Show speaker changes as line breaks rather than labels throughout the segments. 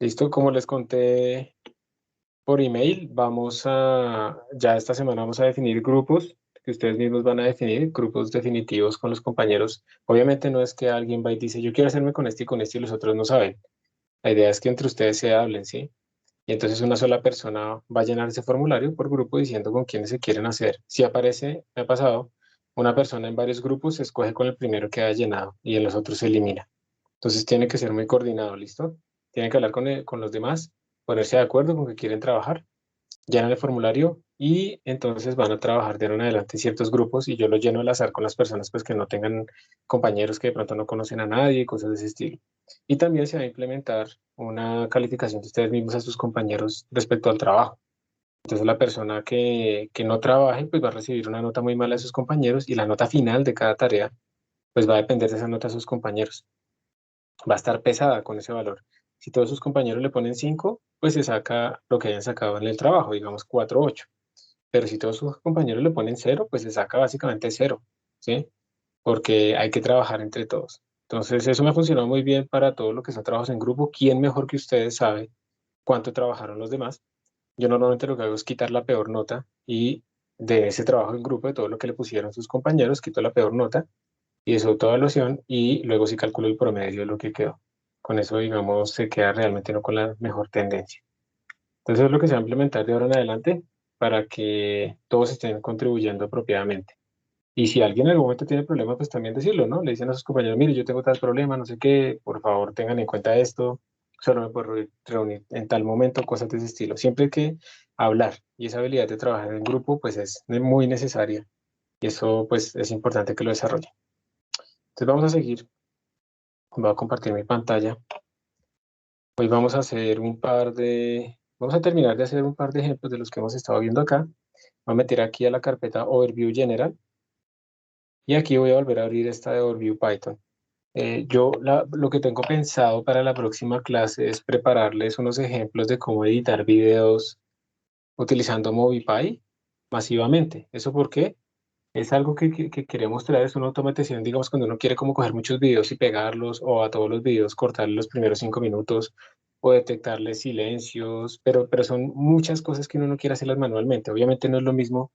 ¿Listo? Como les conté por email, ya esta semana vamos a definir grupos que ustedes mismos van a definir, grupos definitivos con los compañeros. Obviamente no es que alguien va y dice, yo quiero hacerme con este y los otros no saben. La idea es que entre ustedes se hablen, ¿sí? Y entonces una sola persona va a llenar ese formulario por grupo diciendo con quiénes se quieren hacer. Si aparece, me ha pasado, una persona en varios grupos, se escoge con el primero que haya llenado y en los otros se elimina. Entonces tiene que ser muy coordinado, ¿listo? Tienen que hablar con los demás, ponerse de acuerdo con que quieren trabajar, llenan el formulario y entonces van a trabajar de ahora en adelante en ciertos grupos y yo lo lleno al azar con las personas pues que no tengan compañeros que de pronto no conocen a nadie, cosas de ese estilo. Y también se va a implementar una calificación de ustedes mismos a sus compañeros respecto al trabajo. Entonces la persona que no trabaje pues va a recibir una nota muy mala de sus compañeros y la nota final de cada tarea pues va a depender de esa nota de sus compañeros. Va a estar pesada con ese valor. Si todos sus compañeros le ponen 5, pues se saca lo que hayan sacado en el trabajo, digamos 4 o 8. Pero si todos sus compañeros le ponen 0, pues se saca básicamente 0, ¿sí? Porque hay que trabajar entre todos. Entonces, eso me ha funcionado muy bien para todo lo que son trabajos en grupo. ¿Quién mejor que ustedes sabe cuánto trabajaron los demás? Yo normalmente lo que hago es quitar la peor nota y de ese trabajo en grupo, de todo lo que le pusieron sus compañeros, quito la peor nota y es autoevaluación y luego sí calculo el promedio de lo que quedó. Con eso, digamos, se queda realmente no con la mejor tendencia. Entonces, eso es lo que se va a implementar de ahora en adelante para que todos estén contribuyendo apropiadamente. Y si alguien en algún momento tiene problemas, pues también decirlo, ¿no? Le dicen a sus compañeros, mire, yo tengo tal problema, no sé qué, por favor tengan en cuenta esto, solo me puedo reunir en tal momento, cosas de ese estilo. Siempre hay que hablar y esa habilidad de trabajar en grupo, pues es muy necesaria y eso, pues, es importante que lo desarrolle. Entonces, vamos a seguir. Voy a compartir mi pantalla. Hoy vamos a hacer vamos a terminar de hacer un par de ejemplos de los que hemos estado viendo acá. Voy a meter aquí a la carpeta Overview General y aquí voy a volver a abrir esta de Overview Python. Lo que tengo pensado para la próxima clase es prepararles unos ejemplos de cómo editar videos utilizando MoviePy masivamente. ¿Eso por qué? Es algo que queremos traer, es una automatización, digamos, cuando uno quiere como coger muchos videos y pegarlos, o a todos los videos cortarle los primeros 5 minutos, o detectarles silencios, pero son muchas cosas que uno no quiere hacerlas manualmente. Obviamente no es lo mismo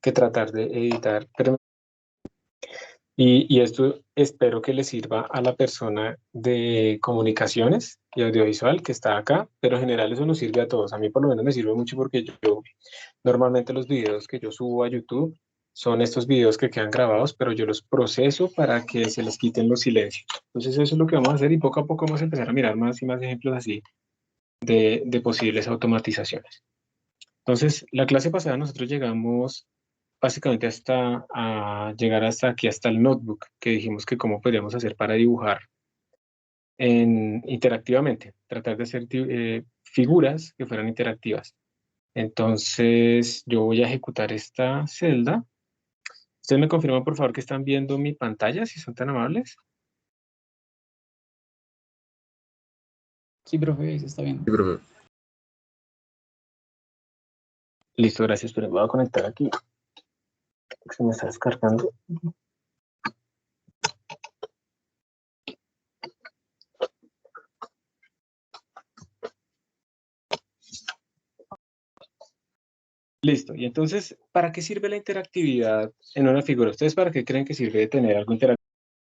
que tratar de editar, y esto espero que le sirva a la persona de comunicaciones y audiovisual que está acá, pero en general eso nos sirve a todos. A mí por lo menos me sirve mucho porque yo normalmente los videos que yo subo a YouTube son estos videos que quedan grabados, pero yo los proceso para que se les quiten los silencios. Entonces eso es lo que vamos a hacer y poco a poco vamos a empezar a mirar más y más ejemplos así de posibles automatizaciones. Entonces, la clase pasada nosotros llegamos básicamente llegar hasta aquí, hasta el notebook, que dijimos que cómo podríamos hacer para dibujar interactivamente, tratar de hacer figuras que fueran interactivas. Entonces, yo voy a ejecutar esta celda. Ustedes me confirman, por favor, que están viendo mi pantalla, si son tan amables.
Sí, profe, ahí se está viendo.
Sí, profe. Listo, gracias, pero me voy a conectar aquí. Se me está descargando. Listo, y entonces, ¿para qué sirve la interactividad en una figura? ¿Ustedes para qué creen que sirve de tener algo interactivo?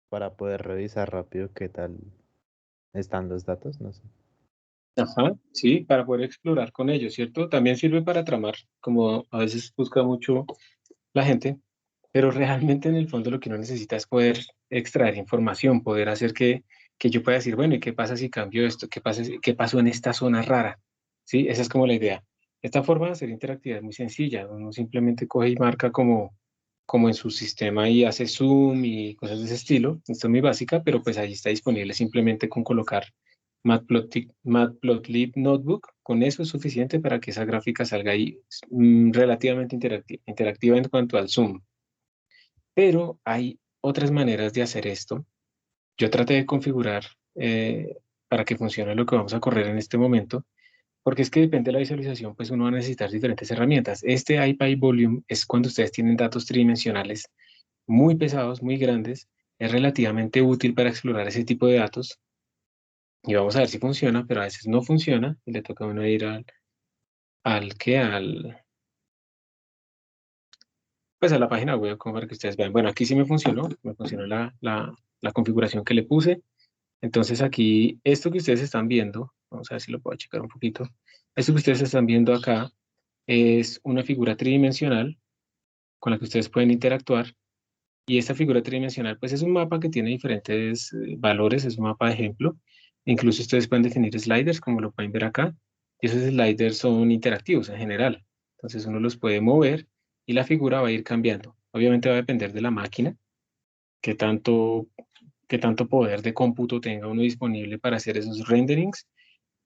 Para poder revisar rápido qué tal están los datos, no sé.
Ajá, sí, para poder explorar con ellos, ¿cierto? También sirve para tramar, como a veces busca mucho la gente, pero realmente en el fondo lo que uno necesita es poder extraer información, poder hacer que yo pueda decir, bueno, ¿y qué pasa si cambio esto? ¿Qué pasó en esta zona rara? Sí, esa es como la idea. Esta forma de hacer interactividad es muy sencilla, uno simplemente coge y marca como en su sistema y hace zoom y cosas de ese estilo. Esto es muy básica, pero pues ahí está disponible simplemente con colocar Matplotlib Notebook. Con eso es suficiente para que esa gráfica salga ahí relativamente interactiva en cuanto al zoom. Pero hay otras maneras de hacer esto. Yo traté de configurar para que funcione lo que vamos a correr en este momento, porque es que depende de la visualización, pues uno va a necesitar diferentes herramientas. Este IPyVolume es cuando ustedes tienen datos tridimensionales muy pesados, muy grandes, es relativamente útil para explorar ese tipo de datos, Y vamos a ver si funciona, pero a veces no funciona y le toca a uno ir pues a la página web como para que ustedes vean. Bueno, aquí sí me funcionó la configuración que le puse. Entonces aquí, esto que ustedes están viendo, vamos a ver si lo puedo checar un poquito. Esto que ustedes están viendo acá es una figura tridimensional con la que ustedes pueden interactuar. Y esta figura tridimensional, pues es un mapa que tiene diferentes valores, es un mapa de ejemplo. Incluso ustedes pueden definir sliders, como lo pueden ver acá. Y esos sliders son interactivos en general. Entonces uno los puede mover y la figura va a ir cambiando. Obviamente va a depender de la máquina, qué tanto, qué tanto poder de cómputo tenga uno disponible para hacer esos renderings.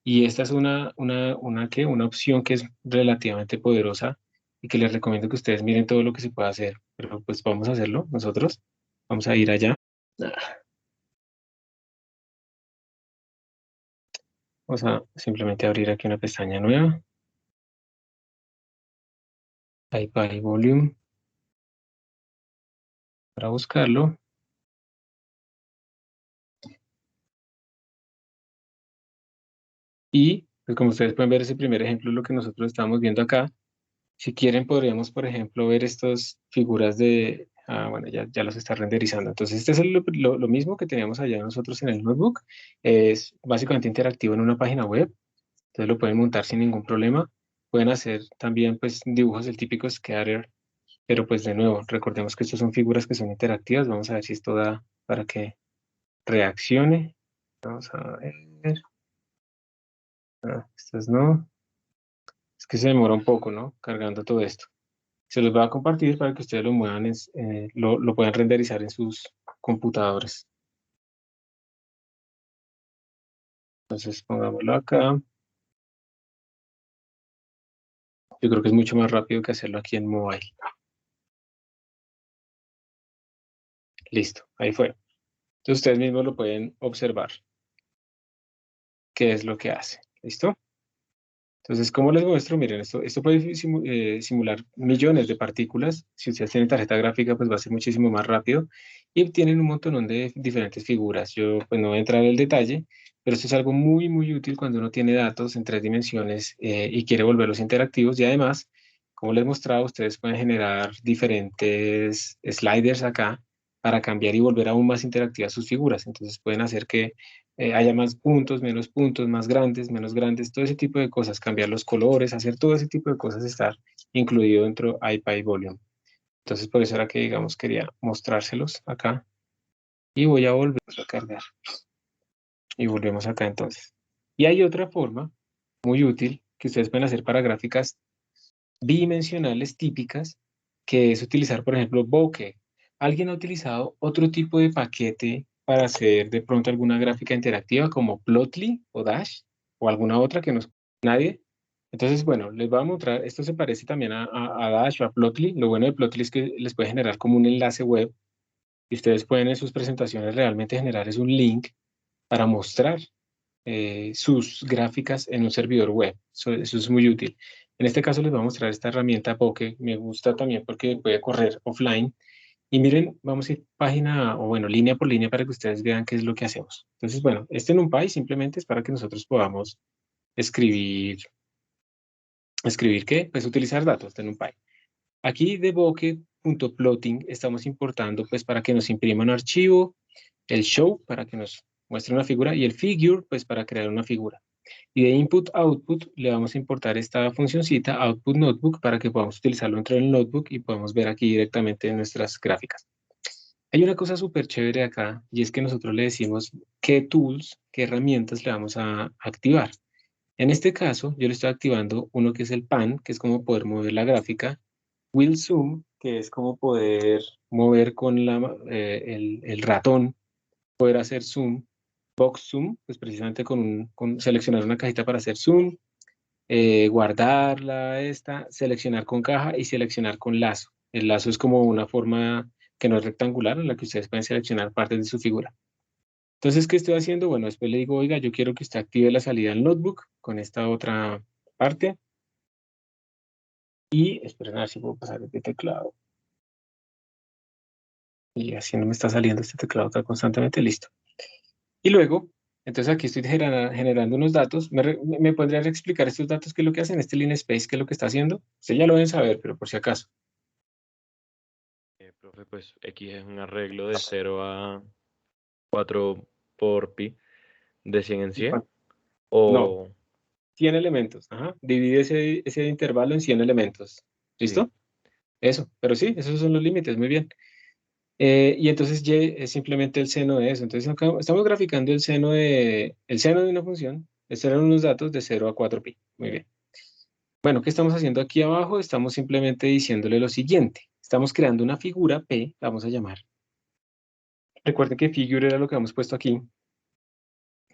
Y esta es una opción que es relativamente poderosa y que les recomiendo que ustedes miren todo lo que se puede hacer. Pero pues vamos a hacerlo nosotros. Vamos a ir allá. Vamos a simplemente abrir aquí una pestaña nueva. iPad Volume. Para buscarlo. Y pues como ustedes pueden ver ese primer ejemplo es lo que nosotros estamos viendo acá. Si quieren, podríamos, por ejemplo, ver estas figuras de... bueno, ya los está renderizando. Entonces, este es lo mismo que teníamos allá nosotros en el notebook. Es básicamente interactivo en una página web. Entonces, lo pueden montar sin ningún problema. Pueden hacer también, pues, dibujos del típico scatter. Pero, pues, de nuevo, recordemos que estas son figuras que son interactivas. Vamos a ver si esto da para que reaccione. Vamos a ver. Estas no. Es que se demora un poco, ¿no? Cargando todo esto. Se los voy a compartir para que ustedes lo muevan, lo puedan renderizar en sus computadores. Entonces pongámoslo acá. Yo creo que es mucho más rápido que hacerlo aquí en mobile. Listo, ahí fue. Entonces ustedes mismos lo pueden observar. ¿Qué es lo que hace? ¿Listo? Entonces, ¿cómo les muestro? Miren, esto puede simular millones de partículas. Si ustedes tienen tarjeta gráfica, pues va a ser muchísimo más rápido. Y tienen un montón de diferentes figuras. Yo pues no voy a entrar en el detalle, pero esto es algo muy, muy útil cuando uno tiene datos en 3 dimensiones y quiere volverlos interactivos. Y además, como les mostraba, ustedes pueden generar diferentes sliders acá para cambiar y volver aún más interactivas sus figuras. Entonces pueden hacer que haya más puntos, más grandes, menos grandes, todo ese tipo de cosas, cambiar los colores, hacer todo ese tipo de cosas, estar incluido dentro de iPad Volume. Entonces, por eso era que, digamos, quería mostrárselos acá y voy a volver a cargar y volvemos acá entonces. Y hay otra forma muy útil que ustedes pueden hacer para gráficas bidimensionales típicas, que es utilizar, por ejemplo, bokeh. ¿Alguien ha utilizado otro tipo de paquete para hacer de pronto alguna gráfica interactiva como Plotly o Dash o alguna otra que no es nadie? Entonces, bueno, les voy a mostrar, esto se parece también a Dash o a Plotly. Lo bueno de Plotly es que les puede generar como un enlace web y ustedes pueden en sus presentaciones realmente generar es un link para mostrar sus gráficas en un servidor web. Eso es muy útil. En este caso les voy a mostrar esta herramienta Poke. Me gusta también porque puede correr offline. Y miren, vamos a ir página o bueno, línea por línea para que ustedes vean qué es lo que hacemos. Entonces, bueno, este NumPy simplemente es para que nosotros podamos escribir, ¿escribir qué? Pues utilizar datos de NumPy. Aquí de Bokeh.plotting estamos importando pues para que nos imprima un archivo, el show para que nos muestre una figura y el figure pues para crear una figura. Y de input-output le vamos a importar esta funcioncita output notebook para que podamos utilizarlo dentro del notebook y podamos ver aquí directamente en nuestras gráficas. Hay una cosa súper chévere acá y es que nosotros le decimos qué tools, qué herramientas le vamos a activar. En este caso, yo le estoy activando uno que es el pan, que es como poder mover la gráfica, Wheel Zoom, que es como poder mover con el ratón, poder hacer zoom, box zoom, pues precisamente con seleccionar una cajita para hacer zoom, guardarla, seleccionar con caja y seleccionar con lazo. El lazo es como una forma que no es rectangular en la que ustedes pueden seleccionar partes de su figura. Entonces, ¿qué estoy haciendo? Bueno, después le digo, oiga, yo quiero que usted active la salida al notebook con esta otra parte. Y esperen a ver si puedo pasar este teclado. Y así no me está saliendo este teclado está constantemente listo. Y luego Entonces aquí estoy generando unos datos. ¿Me podría explicar estos datos qué es lo que hacen? Este linspace, ¿qué es lo que está haciendo? Ustedes ya lo deben saber, pero por si acaso.
Profe, pues X es un arreglo de 0 a 4 por pi de 100 en 100.
No,
O
100 elementos. Ajá. Divide ese intervalo en 100 elementos.
sí,
¿Listo? Eso, pero sí, esos son los límites, muy bien. Y entonces y es simplemente el seno de eso. Entonces acá estamos graficando el seno de una función. Estos eran unos datos de 0 a 4pi. Muy bien. Bueno, ¿qué estamos haciendo aquí abajo? Estamos simplemente diciéndole lo siguiente. Estamos creando una figura P, la vamos a llamar. Recuerden que figure era lo que hemos puesto aquí.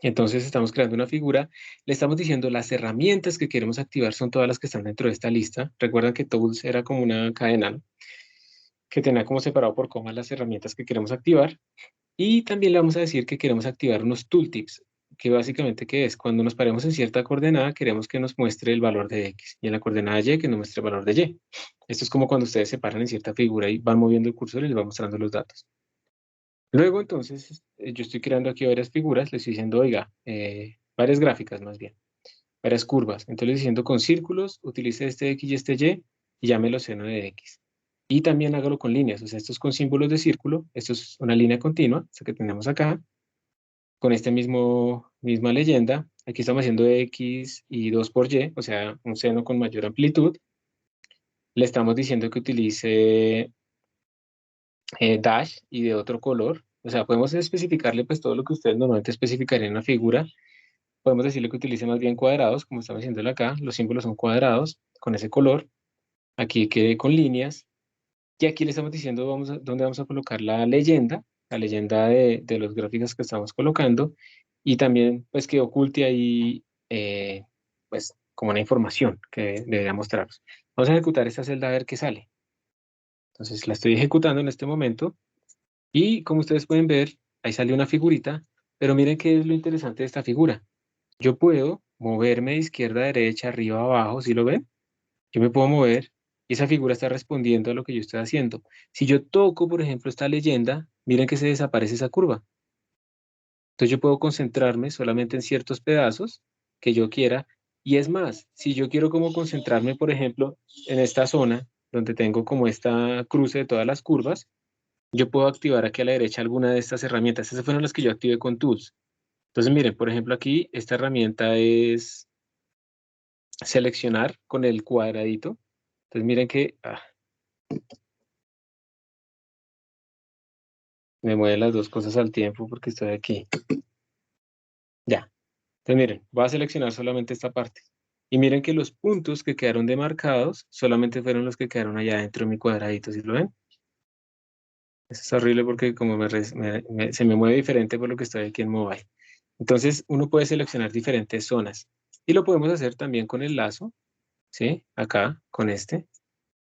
Entonces estamos creando una figura. Le estamos diciendo las herramientas que queremos activar son todas las que están dentro de esta lista. Recuerdan que tools era como una cadena, ¿no? Que tenía como separado por comas las herramientas que queremos activar. Y también le vamos a decir que queremos activar unos tooltips, que básicamente ¿qué es? Cuando nos paremos en cierta coordenada, queremos que nos muestre el valor de X, y en la coordenada Y que nos muestre el valor de Y. Esto es como cuando ustedes se paran en cierta figura y van moviendo el cursor y les va mostrando los datos. Luego, entonces, yo estoy creando aquí varias figuras, les estoy diciendo, oiga, varias gráficas más bien, varias curvas. Entonces, les estoy diciendo con círculos, utilice este X y este Y llámelo seno de X. Y también hágalo con líneas, o sea, esto es con símbolos de círculo, esto es una línea continua, esta que tenemos acá, con este misma leyenda. Aquí estamos haciendo X y 2 por Y, o sea, un seno con mayor amplitud. Le estamos diciendo que utilice dash y de otro color. O sea, podemos especificarle pues todo lo que ustedes normalmente especificarían en una figura. Podemos decirle que utilice más bien cuadrados, como estamos haciéndolo acá. Los símbolos son cuadrados con ese color. Aquí quede con líneas. Y aquí le estamos diciendo dónde vamos a colocar la leyenda de los gráficos que estamos colocando, y también pues que oculte ahí pues como una información que debería mostraros. Vamos a ejecutar esta celda a ver qué sale. Entonces la estoy ejecutando en este momento y como ustedes pueden ver, ahí sale una figurita, pero miren qué es lo interesante de esta figura. Yo puedo moverme de izquierda a derecha, arriba a abajo, ¿sí lo ven? Yo me puedo mover y esa figura está respondiendo a lo que yo estoy haciendo. Si yo toco, por ejemplo, esta leyenda, miren que se desaparece esa curva. Entonces yo puedo concentrarme solamente en ciertos pedazos que yo quiera. Y es más, si yo quiero como concentrarme, por ejemplo, en esta zona donde tengo como esta cruce de todas las curvas, yo puedo activar aquí a la derecha alguna de estas herramientas. Esas fueron las que yo activé con Tools. Entonces miren, por ejemplo, aquí esta herramienta es seleccionar con el cuadradito. Entonces miren que me mueven las dos cosas al tiempo porque estoy aquí. Ya. Entonces miren, voy a seleccionar solamente esta parte. Y miren que los puntos que quedaron demarcados solamente fueron los que quedaron allá dentro de mi cuadradito, ¿sí lo ven? Eso es horrible porque como se me mueve diferente por lo que estoy aquí en mobile. Entonces uno puede seleccionar diferentes zonas. Y lo podemos hacer también con el lazo, ¿sí? Acá, con este.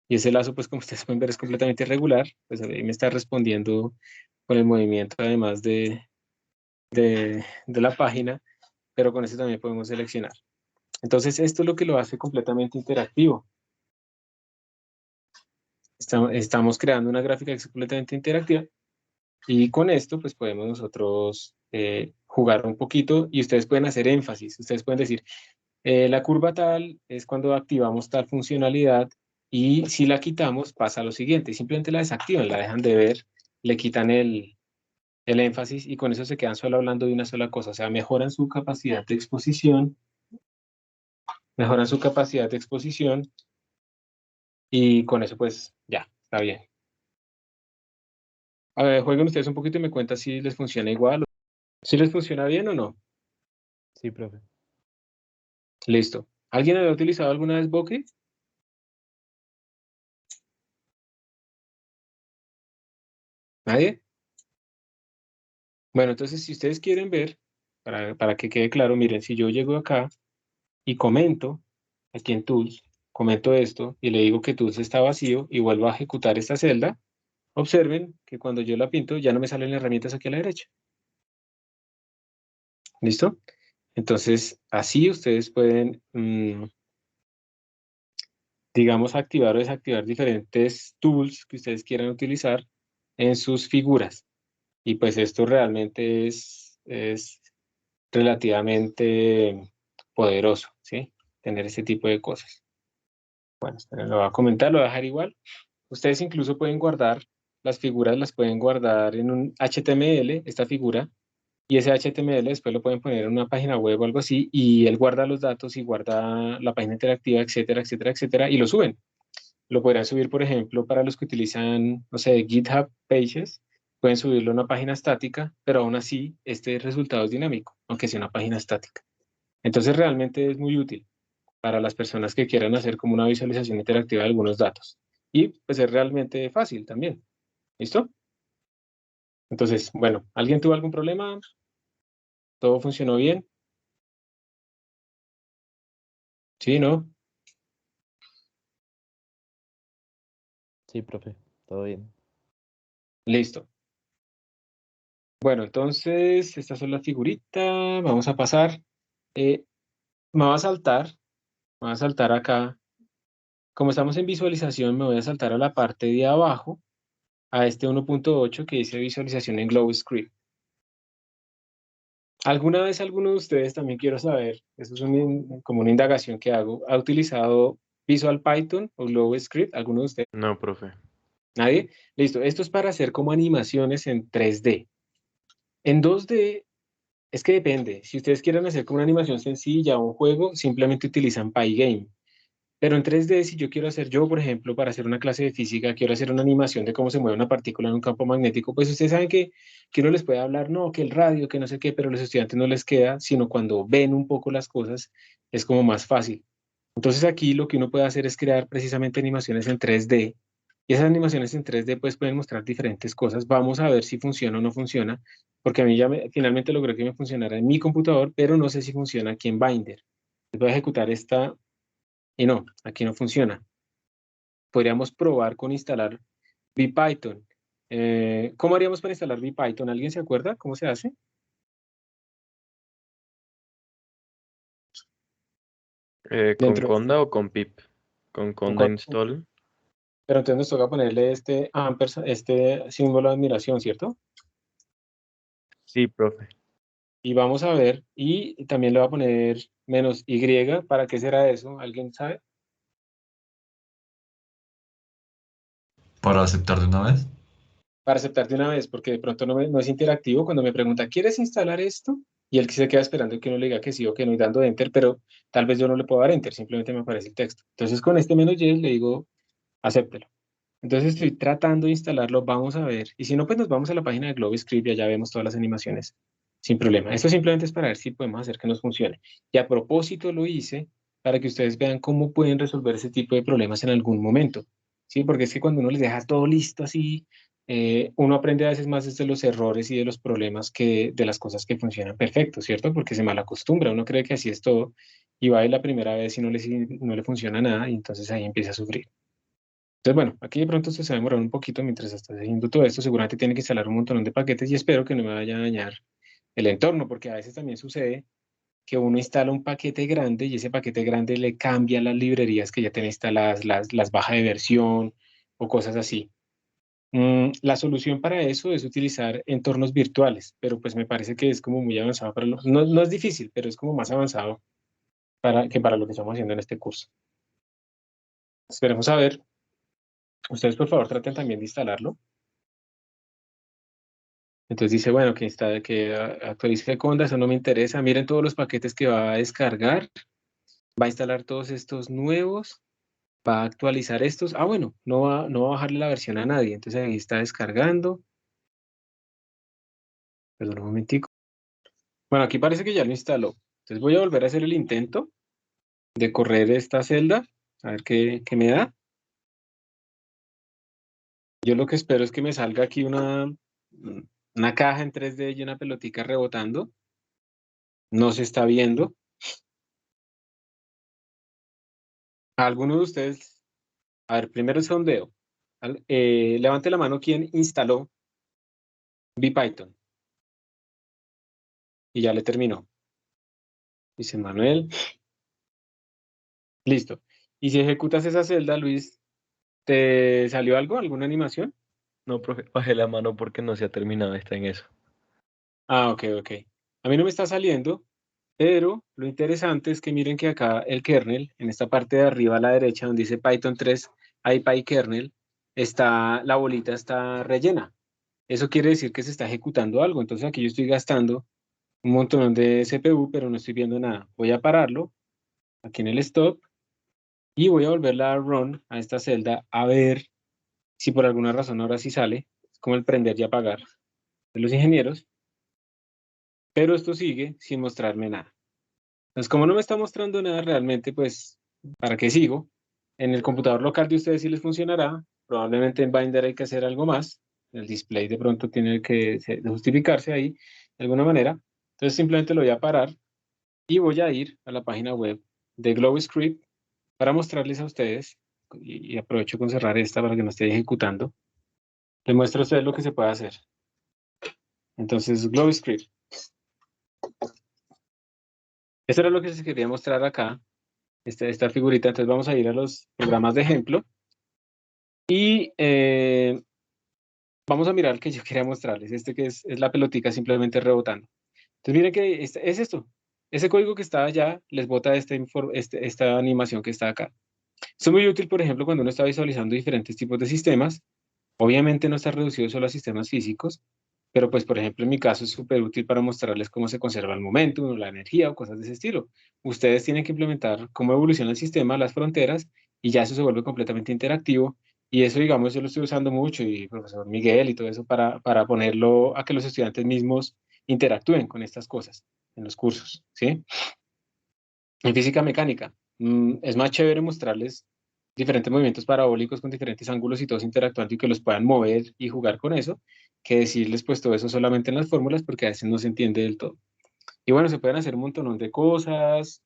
Y ese lazo, pues como ustedes pueden ver, es completamente irregular. Pues ahí me está respondiendo con el movimiento, además de la página, pero con este también podemos seleccionar. Entonces, esto es lo que lo hace completamente interactivo. Estamos creando una gráfica que es completamente interactiva y con esto, pues podemos nosotros jugar un poquito y ustedes pueden hacer énfasis. Ustedes pueden decir, la curva tal es cuando activamos tal funcionalidad y si la quitamos pasa lo siguiente. Simplemente la desactivan, la dejan de ver, le quitan el énfasis y con eso se quedan solo hablando de una sola cosa. O sea, mejoran su capacidad de exposición y con eso pues ya, está bien. A ver, jueguen ustedes un poquito y me cuentan si les funciona igual, si les funciona bien o no.
Sí, profe.
Listo. ¿Alguien había utilizado alguna vez Bokeh? ¿Nadie? Bueno, entonces si ustedes quieren ver, para que quede claro, miren, si yo llego acá y comento, aquí en Tools, comento esto y le digo que Tools está vacío y vuelvo a ejecutar esta celda, observen que cuando yo la pinto ya no me salen herramientas aquí a la derecha. ¿Listo? Entonces, así ustedes pueden, digamos, activar o desactivar diferentes tools que ustedes quieran utilizar en sus figuras. Y pues esto realmente es relativamente poderoso, ¿sí? Tener ese tipo de cosas. Bueno, esperen, lo voy a comentar, lo voy a dejar igual. Ustedes incluso pueden guardar las figuras, las pueden guardar en un HTML, esta figura, y ese HTML después lo pueden poner en una página web o algo así, y él guarda los datos y guarda la página interactiva, etcétera, etcétera, etcétera, y lo suben. Lo podrían subir, por ejemplo, para los que utilizan, no sé, GitHub Pages, pueden subirlo a una página estática, pero aún así este resultado es dinámico, aunque sea una página estática. Entonces realmente es muy útil para las personas que quieran hacer como una visualización interactiva de algunos datos. Y pues es realmente fácil también. ¿Listo? Entonces, bueno, ¿alguien tuvo algún problema? ¿Todo funcionó bien? ¿Sí, no?
Sí, profe, todo bien.
Listo. Bueno, entonces, estas son las figuritas. Vamos a pasar. Eh, me voy a saltar. Me voy a saltar acá. Como estamos en visualización, me voy a saltar a la parte de abajo, a este 1.8 que dice visualización en GlowScript. ¿Alguna vez alguno de ustedes, también quiero saber, eso es como una indagación que hago, ha utilizado Visual Python o GlowScript? ¿Alguno de ustedes?
No, profe.
¿Nadie? Listo. Esto es para hacer como animaciones en 3D. En 2D es que depende. Si ustedes quieren hacer como una animación sencilla o un juego, simplemente utilizan Pygame. Pero en 3D, si yo quiero hacer, yo, por ejemplo, para hacer una clase de física, quiero hacer una animación de cómo se mueve una partícula en un campo magnético, pues ustedes saben que uno les puede hablar, no, que el radio, que no sé qué, pero a los estudiantes no les queda, sino cuando ven un poco las cosas, es como más fácil. Entonces aquí lo que uno puede hacer es crear precisamente animaciones en 3D. Y esas animaciones en 3D pues pueden mostrar diferentes cosas. Vamos a ver si funciona o no funciona, porque a mí finalmente logré que me funcionara en mi computador, pero no sé si funciona aquí en Binder. Voy a ejecutar esta y no, aquí no funciona. Podríamos probar con instalar VPython. ¿Cómo haríamos para instalar VPython? ¿Alguien se acuerda cómo se hace?
¿Con
Dentro
Conda o con pip? Con Conda install.
pero entonces nos toca ponerle este ampersand, este símbolo de admiración, ¿cierto?
Sí, profe.
Y vamos a ver, y también le voy a poner -y. ¿Para qué será eso? ¿Alguien sabe?
Para aceptar de una vez.
Para aceptar de una vez, porque de pronto no es interactivo cuando me pregunta, ¿quieres instalar esto? Y él se queda esperando que uno le diga que sí o que no y dando enter, pero tal vez yo no le puedo dar enter, simplemente me aparece el texto. Entonces con este -y le digo, acéptelo. Entonces estoy tratando de instalarlo, vamos a ver. Y si no, pues nos vamos a la página de GlobeScript y allá vemos todas las animaciones sin problema. Esto simplemente es para ver si podemos hacer que nos funcione. Y a propósito lo hice para que ustedes vean cómo pueden resolver ese tipo de problemas en algún momento. ¿Sí? Porque es que cuando uno les deja todo listo así, uno aprende a veces más de los errores y de los problemas que de las cosas que funcionan perfecto, ¿cierto? Porque se malacostumbra, uno cree que así es todo y va de la primera vez y no le funciona nada y entonces ahí empieza a sufrir. Entonces, bueno, aquí de pronto se va a demorar un poquito mientras está haciendo todo esto. Seguramente tiene que instalar un montón de paquetes y espero que no me vaya a dañar el entorno, porque a veces también sucede que uno instala un paquete grande y ese paquete grande le cambia las librerías que ya tiene instaladas, las baja de versión o cosas así. La solución para eso es utilizar entornos virtuales, pero pues me parece que es como muy avanzado para no es difícil, pero es como más avanzado para lo que estamos haciendo en este curso. Esperemos a ver. Ustedes por favor traten también de instalarlo. Entonces dice, bueno, que actualice Conda, eso no me interesa. Miren todos los paquetes que va a descargar. Va a instalar todos estos nuevos. Va a actualizar estos. Ah, bueno, no va a bajarle la versión a nadie. Entonces ahí está descargando. Perdón un momentico. Bueno, aquí parece que ya lo instaló. Entonces voy a volver a hacer el intento de correr esta celda. A ver qué me da. Yo lo que espero es que me salga aquí una caja en 3D y una pelotica rebotando. No se está viendo. ¿Alguno de ustedes? A ver, primero el sondeo. Levante la mano quien instaló VPython y ya le terminó. Dice Manuel. Listo. Y si ejecutas esa celda, Luis, ¿te salió algo? ¿Alguna animación?
No, profe, bajé la mano porque no se ha terminado, está en eso.
Ah, ok, ok. A mí no me está saliendo, pero lo interesante es que miren que acá el kernel, en esta parte de arriba a la derecha, donde dice Python 3, IPyKernel, la bolita está rellena. Eso quiere decir que se está ejecutando algo. Entonces aquí yo estoy gastando un montón de CPU, pero no estoy viendo nada. Voy a pararlo aquí en el stop y voy a volverla a run a esta celda a ver si por alguna razón ahora sí sale. Es como el prender y apagar de los ingenieros. Pero esto sigue sin mostrarme nada. Entonces, como no me está mostrando nada realmente, pues, ¿para qué sigo? En el computador local de ustedes sí les funcionará. Probablemente en Binder hay que hacer algo más. El display de pronto tiene que justificarse ahí de alguna manera. Entonces, simplemente lo voy a parar y voy a ir a la página web de GlowScript para mostrarles a ustedes, y aprovecho con cerrar esta para que no esté ejecutando. Les muestro a ustedes lo que se puede hacer. Entonces, GlowScript. Esto era lo que se quería mostrar acá. Esta figurita. Entonces vamos a ir a los programas de ejemplo y vamos a mirar el que yo quería mostrarles, que es la pelotica simplemente rebotando. Entonces miren que es esto, ese código que está allá les bota esta animación que está acá. Esto es muy útil, por ejemplo, cuando uno está visualizando diferentes tipos de sistemas. Obviamente no está reducido solo a sistemas físicos, pero pues, por ejemplo, en mi caso es súper útil para mostrarles cómo se conserva el momentum, la energía o cosas de ese estilo. Ustedes tienen que implementar cómo evoluciona el sistema, las fronteras, y ya eso se vuelve completamente interactivo. Y eso, digamos, yo lo estoy usando mucho, y el profesor Miguel y todo eso, para ponerlo a que los estudiantes mismos interactúen con estas cosas en los cursos, ¿sí? En física mecánica, es más chévere mostrarles diferentes movimientos parabólicos con diferentes ángulos y todos interactuando y que los puedan mover y jugar con eso, que decirles pues todo eso solamente en las fórmulas porque a veces no se entiende del todo. Y bueno, se pueden hacer un montón de cosas.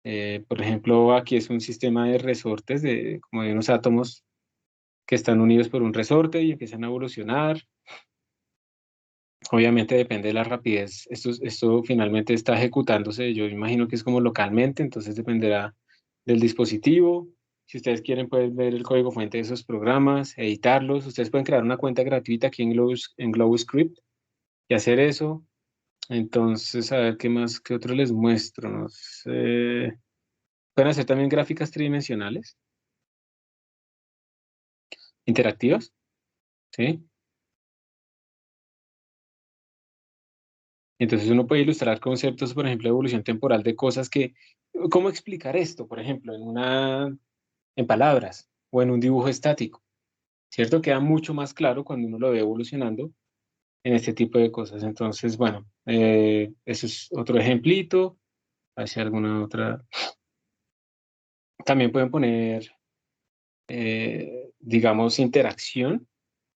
Por ejemplo, aquí es un sistema de resortes, como de unos átomos que están unidos por un resorte y empiezan a evolucionar. Obviamente depende de la rapidez. Esto finalmente está ejecutándose, yo imagino que es como localmente, entonces dependerá del dispositivo. Si ustedes quieren, pueden ver el código fuente de esos programas, editarlos. Ustedes pueden crear una cuenta gratuita aquí en GlowScript y hacer eso. Entonces, a ver qué más, qué otro les muestro. No sé. Pueden hacer también gráficas tridimensionales, interactivas, ¿sí? Entonces uno puede ilustrar conceptos, por ejemplo, de evolución temporal de cosas que, ¿cómo explicar esto? Por ejemplo, en palabras o en un dibujo estático, ¿cierto? Queda mucho más claro cuando uno lo ve evolucionando en este tipo de cosas. Entonces, bueno, eso es otro ejemplito. Hacia alguna otra. También pueden poner, digamos, interacción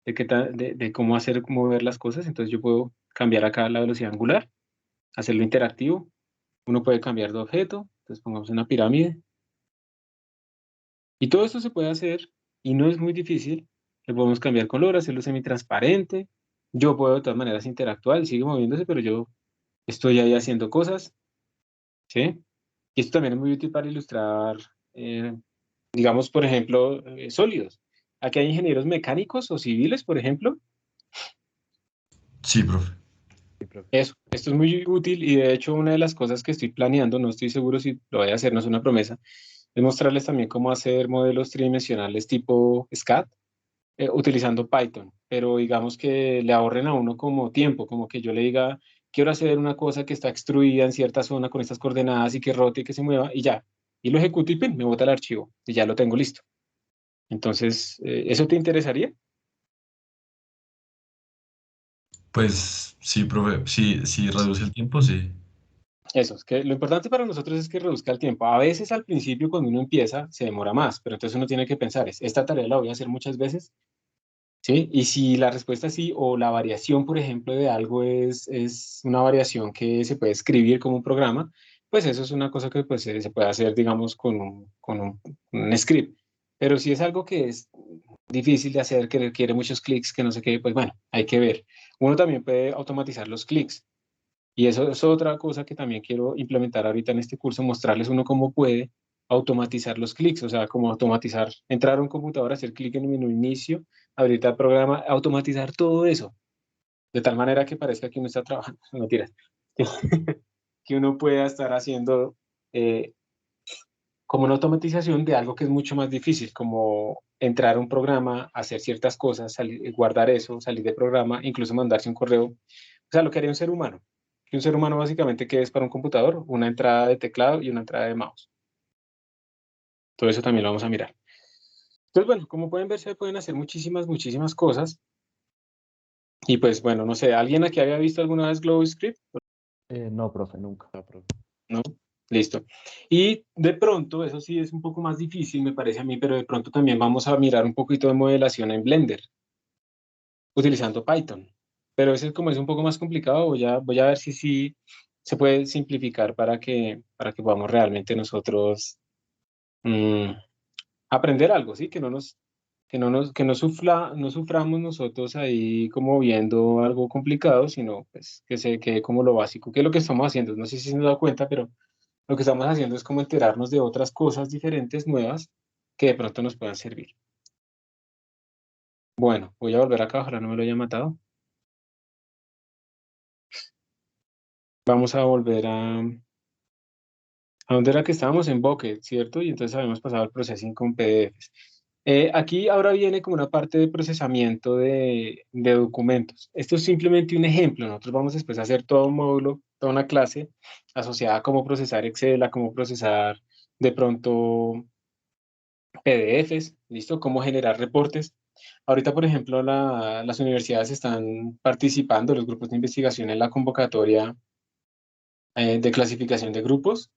de cómo hacer mover las cosas. Entonces yo puedo cambiar acá la velocidad angular, hacerlo interactivo. Uno puede cambiar de objeto, entonces pongamos una pirámide. Y todo esto se puede hacer y no es muy difícil. Le podemos cambiar color, hacerlo semitransparente. Yo puedo de todas maneras interactuar, sigue moviéndose, pero yo estoy ahí haciendo cosas, ¿sí? Y esto también es muy útil para ilustrar, digamos, por ejemplo, sólidos. Aquí hay ingenieros mecánicos o civiles, por ejemplo.
Sí, profe.
Sí, profe.
Eso, esto es muy útil y de hecho una de las cosas que estoy planeando, no estoy seguro si lo voy a hacer, no es una promesa, es mostrarles también cómo hacer modelos tridimensionales tipo SCAD, utilizando Python, pero digamos que le ahorren a uno como tiempo, como que yo le diga, quiero hacer una cosa que está extruida en cierta zona con estas coordenadas y que rote y que se mueva y ya, y lo ejecuto y ¡pim! Me bota el archivo y ya lo tengo listo. Entonces, ¿eso te interesaría?
Pues sí, profe. Sí, sí, reduce el tiempo, sí.
Eso, es que lo importante para nosotros es que reduzca el tiempo. A veces al principio cuando uno empieza se demora más, pero entonces uno tiene que pensar, esta tarea la voy a hacer muchas veces, ¿sí? Y si la respuesta es sí, o la variación, por ejemplo, de algo es una variación que se puede escribir como un programa, pues eso es una cosa que pues, se puede hacer, digamos, con un script. Pero si es algo que es difícil de hacer, que requiere muchos clics, que no sé qué, pues bueno, hay que ver. Uno también puede automatizar los clics. Y eso es otra cosa que también quiero implementar ahorita en este curso, mostrarles uno cómo puede automatizar los clics, o sea, cómo automatizar, entrar a un computador, hacer clic en el menú inicio, abrir el programa, automatizar todo eso, de tal manera que parezca que uno está trabajando, no mentiras. que uno pueda estar haciendo como una automatización de algo que es mucho más difícil, como entrar a un programa, hacer ciertas cosas, guardar eso, salir del programa, incluso mandarse un correo. O sea, lo que haría un ser humano. Que un ser humano básicamente, ¿qué es para un computador? Una entrada de teclado y una entrada de mouse. Todo eso también lo vamos a mirar. Entonces, bueno, como pueden ver, se pueden hacer muchísimas cosas. Y pues, bueno, no sé, ¿alguien aquí había visto alguna vez GlobalScript?
No, profe, nunca.
No, profe.
¿No? Listo. Y de pronto, eso sí es un poco más difícil, me parece a mí, pero de pronto también vamos a mirar un poquito de modelación en Blender, utilizando Python. Pero ese como es un poco más complicado, voy a ver si sí se puede simplificar para que podamos realmente nosotros mm, aprender algo, ¿sí? Que no suframos nosotros ahí como viendo algo complicado, sino pues que se quede como lo básico, que es lo que estamos haciendo. No sé si se nos da cuenta, pero lo que estamos haciendo es como enterarnos de otras cosas diferentes, nuevas, que de pronto nos puedan servir. Bueno, voy a volver acá, ojalá no me lo haya matado. Vamos a volver a dónde era que estábamos, en Bucket, ¿cierto? Y entonces habíamos pasado al processing con PDFs. Aquí ahora viene como una parte de procesamiento de documentos. Esto es simplemente un ejemplo. Nosotros vamos después a hacer todo un módulo, toda una clase asociada a cómo procesar Excel, a cómo procesar de pronto PDFs, ¿listo? Cómo generar reportes. Ahorita, por ejemplo, las universidades están participando, los grupos de investigación en la convocatoria de clasificación de grupos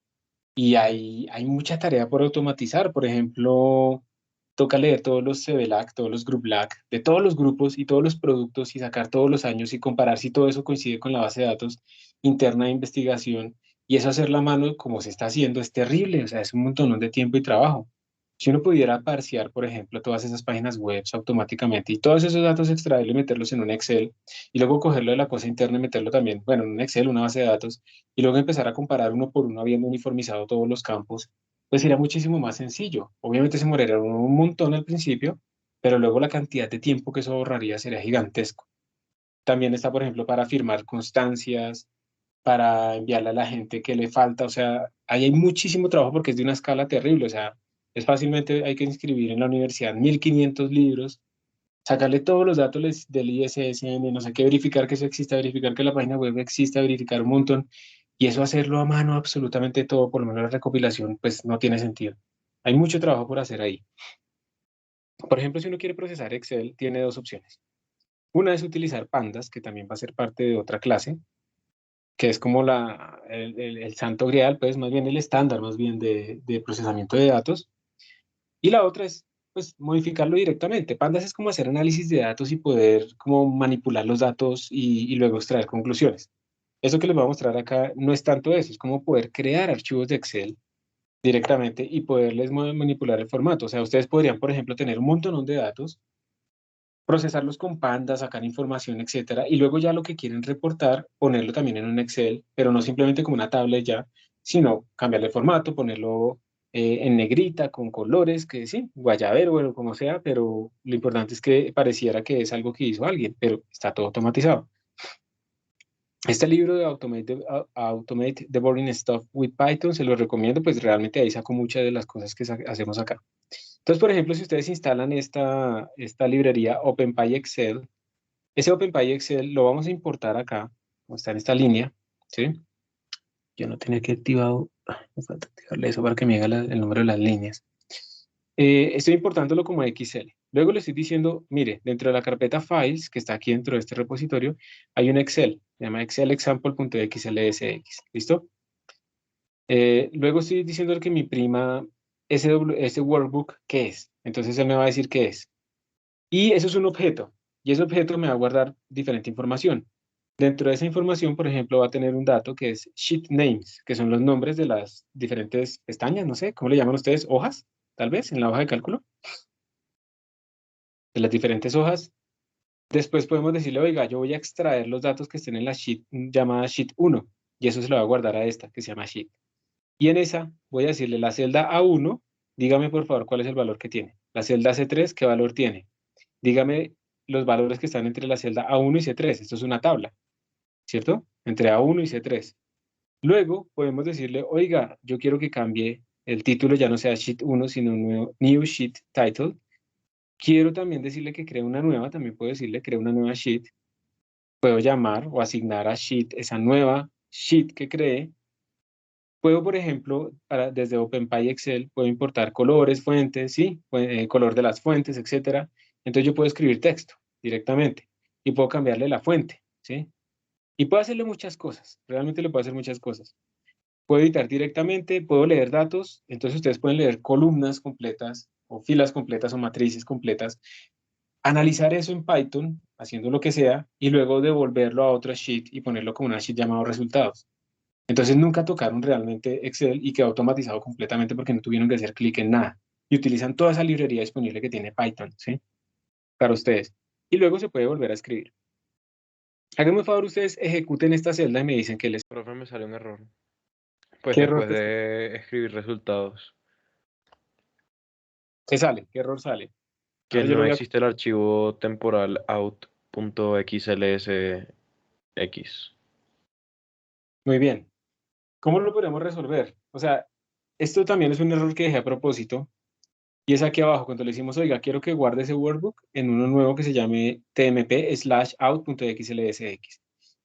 y hay mucha tarea por automatizar. Por ejemplo, toca leer todos los CVLAC, todos los GRUPLAC, de todos los grupos y todos los productos y sacar todos los años y comparar si todo eso coincide con la base de datos interna de investigación. Y eso hacer la mano como se está haciendo es terrible, o sea, es un montón de tiempo y trabajo. Si uno pudiera parsear, por ejemplo, todas esas páginas web automáticamente y todos esos datos extraerlos y meterlos en un Excel y luego cogerlo de la cosa interna y meterlo también, bueno, en un Excel, una base de datos, y luego empezar a comparar uno por uno habiendo uniformizado todos los campos, pues sería muchísimo más sencillo. Obviamente se moriría un montón al principio, pero luego la cantidad de tiempo que eso ahorraría sería gigantesco. También está, por ejemplo, para firmar constancias, para enviarle a la gente que le falta, o sea, ahí hay muchísimo trabajo porque es de una escala terrible, o sea, es fácilmente, hay que inscribir en la universidad 1500 libros, sacarle todos los datos del ISSN, no sé qué, verificar que eso exista, verificar que la página web exista, verificar un montón, y eso hacerlo a mano absolutamente todo, por lo menos la recopilación, pues no tiene sentido. Hay mucho trabajo por hacer ahí. Por ejemplo, si uno quiere procesar Excel, tiene dos opciones. Una es utilizar pandas, que también va a ser parte de otra clase, que es como el santo grial, pues más bien el estándar, más bien de procesamiento de datos. Y la otra es, pues, modificarlo directamente. Pandas es como hacer análisis de datos y poder como manipular los datos y luego extraer conclusiones. Eso que les voy a mostrar acá no es tanto eso, es como poder crear archivos de Excel directamente y poderles manipular el formato. O sea, ustedes podrían, por ejemplo, tener un montón de datos, procesarlos con pandas, sacar información, etcétera, y luego ya lo que quieren reportar, ponerlo también en un Excel, pero no simplemente como una tabla y ya, sino cambiarle el formato, ponerlo en negrita, con colores, que sí, guayabero, bueno, como sea, pero lo importante es que pareciera que es algo que hizo alguien, pero está todo automatizado. Este libro de Automate the Boring Stuff with Python se lo recomiendo, pues realmente ahí saco muchas de las cosas que hacemos acá. Entonces, por ejemplo, si ustedes instalan esta librería OpenPy Excel, ese OpenPy Excel lo vamos a importar acá, como está en esta línea, ¿sí? Yo no tenía que activado, me falta activarle eso para que me diga el número de las líneas. Estoy importándolo como XL. Luego le estoy diciendo, mire, dentro de la carpeta Files, que está aquí dentro de este repositorio, hay un Excel, se llama excelexample.xlsx, ¿listo? Luego estoy diciendo que mi imprima ese workbook, ¿qué es? Entonces él me va a decir qué es. Y eso es un objeto, y ese objeto me va a guardar diferente información. Dentro de esa información, por ejemplo, va a tener un dato que es sheet names, que son los nombres de las diferentes pestañas, no sé, ¿cómo le llaman ustedes? ¿Hojas? Tal vez, en la hoja de cálculo, de las diferentes hojas. Después podemos decirle, oiga, yo voy a extraer los datos que estén en la sheet llamada sheet 1, y eso se lo va a guardar a esta, que se llama sheet. Y en esa voy a decirle la celda A1, dígame por favor cuál es el valor que tiene. La celda C3, ¿qué valor tiene? Dígame los valores que están entre la celda A1 y C3. Esto es una tabla, ¿cierto? entre A1 y C3. Luego podemos decirle, oiga, yo quiero que cambie el título, ya no sea Sheet 1, sino un nuevo New Sheet Title. Quiero también decirle que cree una nueva, también puedo decirle cree una nueva Sheet. Puedo llamar o asignar a Sheet esa nueva Sheet que cree. Puedo, por ejemplo, desde OpenPy Excel, puedo importar colores, fuentes, ¿sí? Color de las fuentes, etcétera. Entonces yo puedo escribir texto directamente y puedo cambiarle la fuente, ¿sí? Y puedo hacerle muchas cosas, realmente le puedo hacer muchas cosas. Puedo editar directamente, puedo leer datos, entonces ustedes pueden leer columnas completas o filas completas o matrices completas, analizar eso en Python, haciendo lo que sea, y luego devolverlo a otra sheet y ponerlo como una sheet llamado resultados. Entonces nunca tocaron realmente Excel y quedó automatizado completamente porque no tuvieron que hacer clic en nada. Y utilizan toda esa librería disponible que tiene Python, ¿sí? Para ustedes. Y luego se puede volver a escribir. Háganme un favor, ustedes ejecuten esta celda y me dicen que les...
Profe, me sale un error. Pues
¿Qué error
después de escribir resultados,
¿Qué sale? ¿Qué error sale?
que
Ahora yo lo
no
voy a...
existe el archivo temporal out.xlsx.
Muy bien. ¿Cómo lo podemos resolver? O sea, esto también es un error que dejé a propósito. Y es aquí abajo, cuando le decimos, oiga, quiero que guarde ese workbook en uno nuevo que se llame tmp/out.xlsx.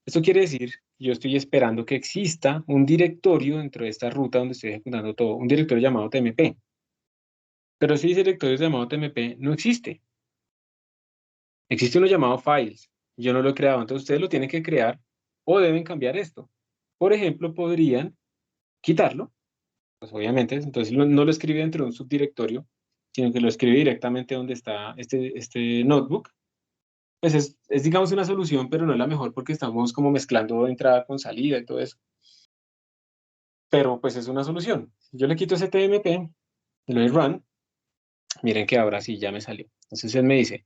Esto quiere decir, yo estoy esperando que exista un directorio dentro de esta ruta donde estoy ejecutando todo, un directorio llamado tmp. Pero ese directorio llamado tmp no existe. Existe uno llamado files. Yo no lo he creado, entonces ustedes lo tienen que crear o deben cambiar esto. Por ejemplo, podrían quitarlo, pues obviamente, entonces no lo escribe dentro de un subdirectorio, sino que lo escribe directamente donde está este notebook. Pues es, digamos, una solución, pero no es la mejor porque estamos como mezclando entrada con salida y todo eso. Pero pues es una solución. Yo le quito ese TMP, le doy run, miren que ahora sí ya me salió. Entonces él me dice,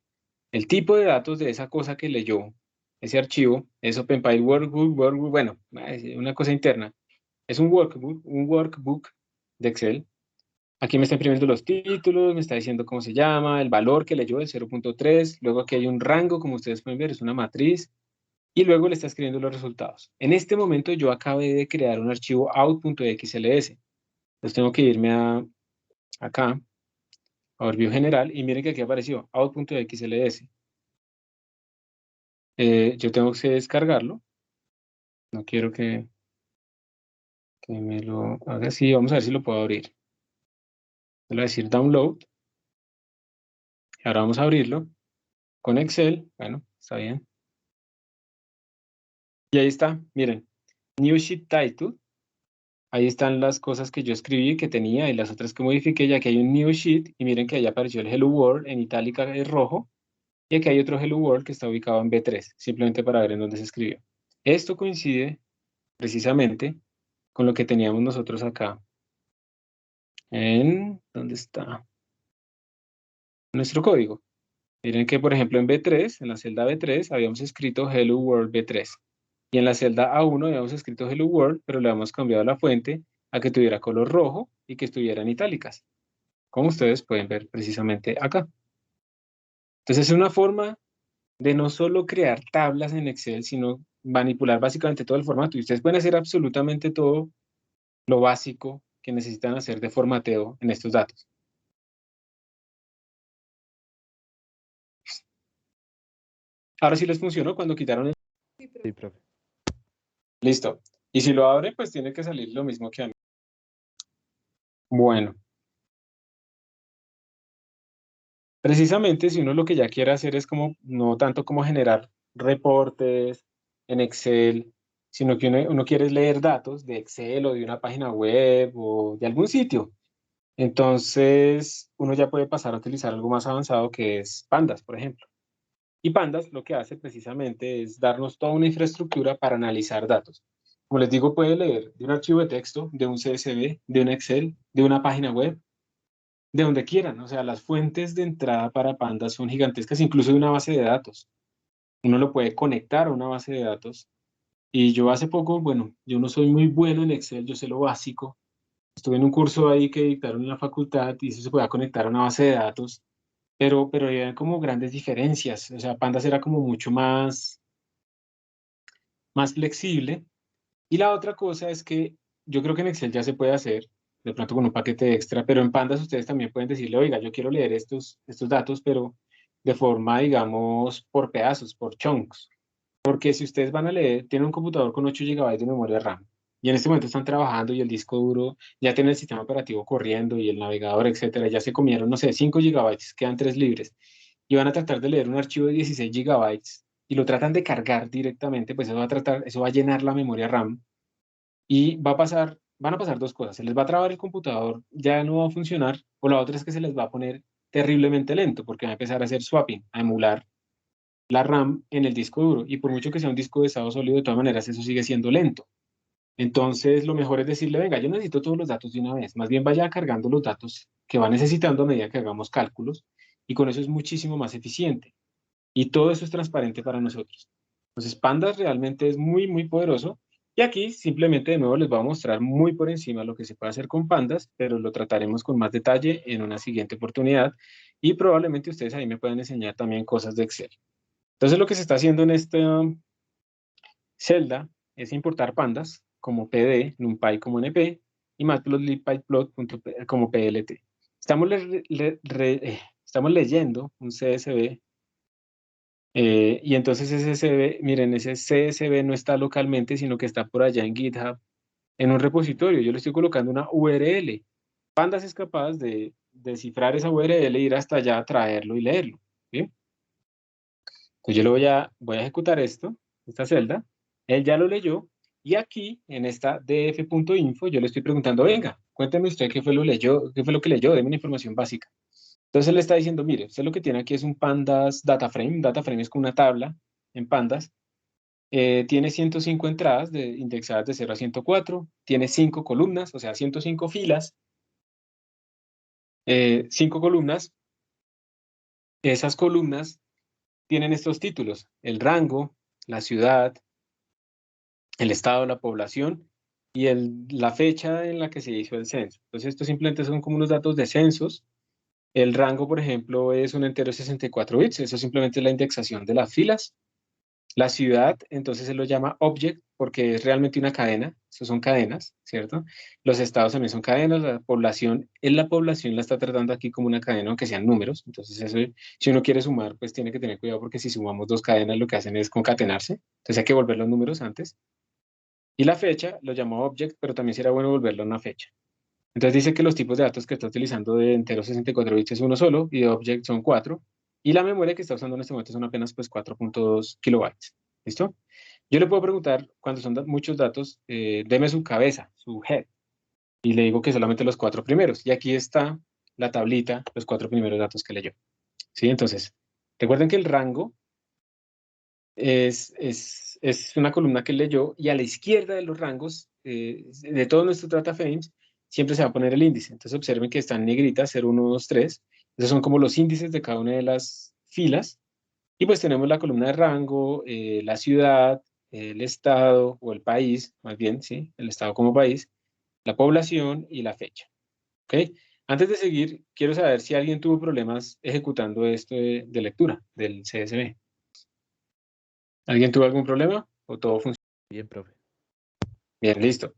el tipo de datos de esa cosa que leyó, ese archivo, es OpenPy workbook, bueno, es una cosa interna. Es un workbook de Excel. Aquí me está imprimiendo los títulos, me está diciendo cómo se llama, el valor que leyó, el 0.3. Luego aquí hay un rango, como ustedes pueden ver, es una matriz. Y luego le está escribiendo los resultados. En este momento yo acabé de crear un archivo out.xls. Entonces tengo que irme acá, a Overview General, y miren que aquí apareció out.xls. Yo tengo que descargarlo. No quiero que me lo haga así. Vamos a ver si lo puedo abrir. Le voy a decir download. Y ahora vamos a abrirlo con Excel. Bueno, está bien. Y ahí está, miren, New Sheet Title. Ahí están las cosas que yo escribí, que tenía, y las otras que modifiqué, ya que hay un New Sheet, y miren que ahí apareció el Hello World en itálica es rojo, y aquí hay otro Hello World que está ubicado en B3, simplemente para ver en dónde se escribió. Esto coincide precisamente con lo que teníamos nosotros acá. ¿Dónde está? Nuestro código. Miren que, por ejemplo, en B3, en la celda B3, habíamos escrito Hello World B3. Y en la celda A1 habíamos escrito Hello World, pero le habíamos cambiado la fuente a que tuviera color rojo y que estuviera en itálicas, como ustedes pueden ver precisamente acá. Entonces es una forma de no solo crear tablas en Excel, sino manipular básicamente todo el formato. Y ustedes pueden hacer absolutamente todo lo básico que necesitan hacer de formateo en estos datos. Ahora sí les funcionó cuando quitaron el...
Sí, profe.
Listo. Y si lo abre, pues tiene que salir lo mismo que a mí. Bueno. Precisamente si uno lo que ya quiere hacer es como, no tanto como generar reportes en Excel, sino que uno quiere leer datos de Excel o de una página web o de algún sitio. Entonces, uno ya puede pasar a utilizar algo más avanzado que es Pandas, por ejemplo. Y Pandas lo que hace precisamente es darnos toda una infraestructura para analizar datos. Como les digo, puede leer de un archivo de texto, de un CSV, de un Excel, de una página web, de donde quieran. O sea, las fuentes de entrada para Pandas son gigantescas, incluso de una base de datos. Uno lo puede conectar a una base de datos. Y yo hace poco, bueno, yo no soy muy bueno en Excel, yo sé lo básico. Estuve en un curso ahí que dictaron en la facultad y eso se podía conectar a una base de datos, pero había como grandes diferencias. O sea, Pandas era como mucho más, más flexible. Y la otra cosa es que yo creo que en Excel ya se puede hacer, de pronto con un paquete extra, pero en Pandas ustedes también pueden decirle, oiga, yo quiero leer estos datos, pero de forma, digamos, por pedazos, por chunks. Porque si ustedes van a leer, tienen un computador con 8 GB de memoria RAM y en este momento están trabajando y el disco duro ya tiene el sistema operativo corriendo y el navegador, etcétera, ya se comieron, no sé, 5 GB, quedan 3 libres y van a tratar de leer un archivo de 16 GB y lo tratan de cargar directamente, pues eso va a llenar la memoria RAM y van a pasar dos cosas, se les va a trabar el computador, ya no va a funcionar, o la otra es que se les va a poner terriblemente lento porque va a empezar a hacer swapping, a emular la RAM en el disco duro. Y por mucho que sea un disco de estado sólido, de todas maneras, eso sigue siendo lento. Entonces, lo mejor es decirle, venga, yo necesito todos los datos de una vez. Más bien vaya cargando los datos que va necesitando a medida que hagamos cálculos. Y con eso es muchísimo más eficiente. Y todo eso es transparente para nosotros. Entonces, Pandas realmente es muy, muy poderoso. Y aquí simplemente de nuevo les voy a mostrar muy por encima lo que se puede hacer con Pandas, pero lo trataremos con más detalle en una siguiente oportunidad. Y probablemente ustedes ahí me puedan enseñar también cosas de Excel. Entonces lo que se está haciendo en esta celda es importar pandas como PD, NumPy como NP y Matplotlib pyplot como PLT. Estamos leyendo un CSV y entonces ese CSV, miren, ese CSV no está localmente, sino que está por allá en GitHub en un repositorio. Yo le estoy colocando una URL. Pandas es capaz de descifrar esa URL, ir hasta allá, traerlo y leerlo. ¿Sí? Entonces yo voy a ejecutar esta celda, él ya lo leyó, y aquí en esta df.info yo le estoy preguntando, venga, cuénteme usted qué fue lo que leyó, deme una información básica. Entonces él le está diciendo, mire, usted lo que tiene aquí es un pandas data frame es como una tabla en pandas, tiene 105 entradas indexadas de 0 a 104, tiene 5 columnas, o sea, 105 filas, 5 columnas, esas columnas tienen estos títulos, el rango, la ciudad, el estado, la población y la fecha en la que se hizo el censo. Entonces, estos simplemente son como unos datos de censos. El rango, por ejemplo, es un entero de 64 bits. Eso simplemente es la indexación de las filas. La ciudad, entonces se lo llama object porque es realmente una cadena. Eso son cadenas, ¿cierto? Los estados también son cadenas. La población, la población la está tratando aquí como una cadena, aunque sean números. Entonces, eso, si uno quiere sumar, pues tiene que tener cuidado porque si sumamos dos cadenas, lo que hacen es concatenarse. Entonces, hay que volver los números antes. Y la fecha lo llamó object, pero también será bueno volverlo a una fecha. Entonces dice que los tipos de datos que está utilizando de enteros 64 bits es uno solo y de object son 4. Y la memoria que está usando en este momento son apenas pues 4.2 kilobytes. ¿Listo? Yo le puedo preguntar, cuando son muchos datos, deme su cabeza, su head. Y le digo que solamente los 4 primeros. Y aquí está la tablita, los 4 primeros datos que leyó. ¿Sí? Entonces, recuerden que el rango es una columna que leyó y a la izquierda de los rangos de todos nuestros data frames siempre se va a poner el índice. Entonces observen que están negritas, 0, 1, 2, 3. Esos son como los índices de cada una de las filas. Y pues tenemos la columna de rango, la ciudad, el estado o el país, más bien, ¿sí? El estado como país, la población y la fecha. ¿Ok? Antes de seguir, quiero saber si alguien tuvo problemas ejecutando esto de lectura del CSV. ¿Alguien tuvo algún problema o todo funciona?
Bien, profe.
Bien, listo.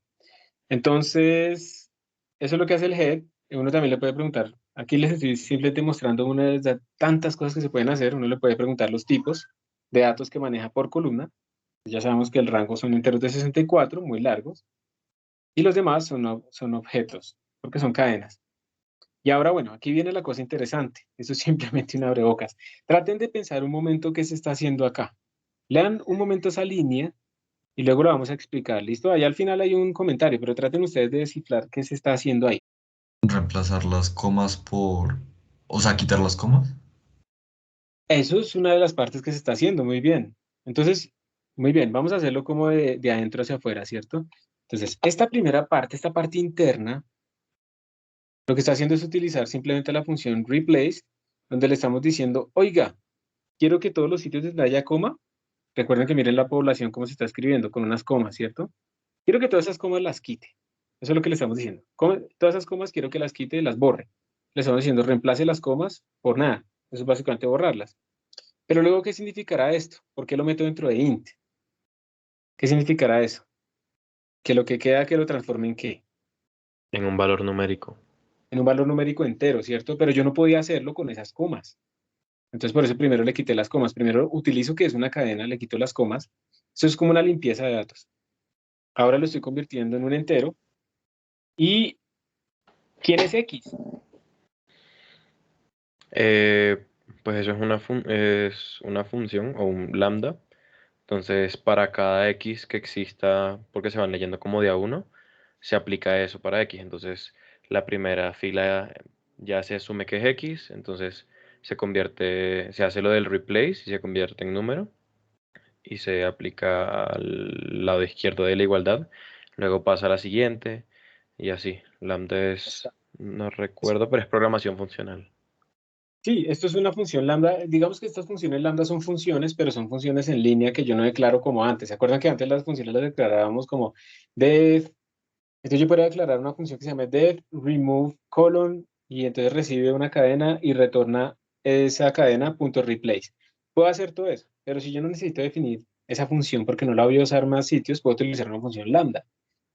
Entonces, eso es lo que hace el head. Uno también le puede preguntar. Aquí les estoy simplemente mostrando una de las tantas cosas que se pueden hacer. Uno le puede preguntar los tipos de datos que maneja por columna. Ya sabemos que el rango son enteros de 64, muy largos. Y los demás son objetos, porque son cadenas. Y ahora, bueno, aquí viene la cosa interesante. Eso es simplemente un abrebocas. Traten de pensar un momento qué se está haciendo acá. Lean un momento esa línea y luego lo vamos a explicar. ¿Listo? Allá al final hay un comentario, pero traten ustedes de descifrar qué se está haciendo ahí.
Reemplazar las comas por, o sea, quitar las comas.
Eso es una de las partes que se está haciendo, muy bien. Entonces, muy bien, vamos a hacerlo como de adentro hacia afuera, ¿cierto? Entonces, esta primera parte, esta parte interna, lo que está haciendo es utilizar simplemente la función replace, donde le estamos diciendo, oiga, quiero que todos los sitios donde haya coma, recuerden que miren la población cómo se está escribiendo, con unas comas, ¿cierto? Quiero que todas esas comas las quite. Eso es lo que le estamos diciendo. Todas esas comas quiero que las quite y las borre. Le estamos diciendo reemplace las comas por nada. Eso es básicamente borrarlas. Pero luego, ¿qué significará esto? ¿Por qué lo meto dentro de int? ¿Qué significará eso? Que lo que queda que lo transforme en ¿qué?
En un valor numérico.
En un valor numérico entero, ¿cierto? Pero yo no podía hacerlo con esas comas. Entonces por eso primero le quité las comas. Primero utilizo que es una cadena, le quito las comas. Eso es como una limpieza de datos. Ahora lo estoy convirtiendo en un entero. ¿Y quién es X?
Pues eso es una función o un lambda. Entonces, para cada x que exista, porque se van leyendo como de a uno, se aplica eso para x. Entonces, la primera fila ya se asume que es x, entonces se hace lo del replace y se convierte en número y se aplica al lado izquierdo de la igualdad. Luego pasa a la siguiente y así. Lambda es, no recuerdo, pero es programación funcional.
Sí, esto es una función lambda. Digamos que estas funciones lambda son funciones, pero son funciones en línea que yo no declaro como antes. ¿Se acuerdan que antes las funciones las declarábamos como def? Entonces yo podría declarar una función que se llama def remove colon y entonces recibe una cadena y retorna esa cadena punto replace. Puedo hacer todo eso, pero si yo no necesito definir esa función porque no la voy a usar más sitios, puedo utilizar una función lambda.